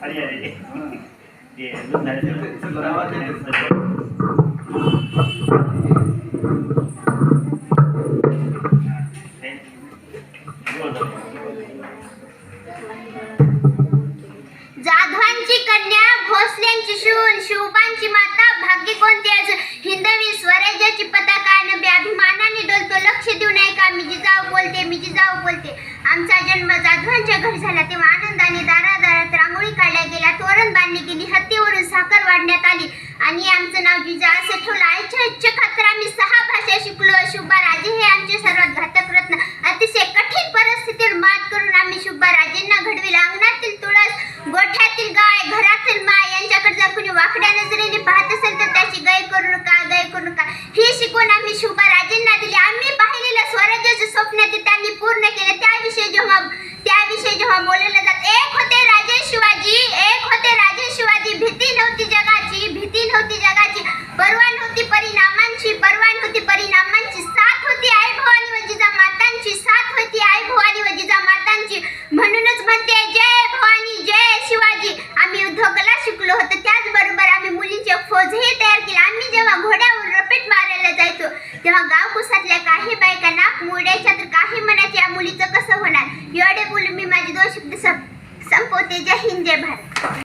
अरे अरे ते अजून जाधवांची कन्या भोसल्यांची शून शिवबांची माता भाग्य कोणती अजून हिंदवी स्वराज्याची पताका नभे अभिमानाने डोलतो लक्ष देऊ नये का मी जिजाऊ बोलते आमचा जन्म जाधवांच्या घरी झाला तेव्हा आनंदाने दारादारात रांगोळी काढल्या गेल्या तोरण बांधली गेली हत्तीवरून साखर वाढण्यात आली आणि आमचं नाव जिजा असं ठेवलं आईच्या इच्छे खातर आम्ही 6 भाषा शिकलो शुभाराजे हे आमचे सर्वात घातक रत्न अतिशय कठीण परिस्थितीवर मात करून आम्ही शुभाराजेंना घडविलं अंगणातील तुळस गोठ्यातील गाय घरातील माय यांच्याकडे जर कुणी वाकड्या नजरेने पाहत असेल तर त्याची गाय करू नका ही शिकवण आम्ही शुभाराजेंना दिली आम्ही पाहिलेलं स्वराज्याचे स्वप्न ते त्यांनी पूर्ण केले त्याविषयी जेव्हा बोलले जात एक होते राजे शिवाजी भीती नव्हती जगाची परवान होती परिणामांची साथ होती आई भवानी व जिजा मातांची म्हणूनच म्हणते जय भवानी जय शिवाजी आम्ही युद्धकला शिकलो होतो त्याचबरोबर आम्ही मुलींची फौजही तयार केली आम्ही जेव्हा घोड्यावर रपेट मारायला जायचो तेव्हा गाव कुसातल्या काही बायका नाक मुरड्याच्या तर काही म्हणायचे या मुलीचं कसं होणार एवढे बोलून मी माझे 2 शब्द संपवते जय हिंद जय भारत.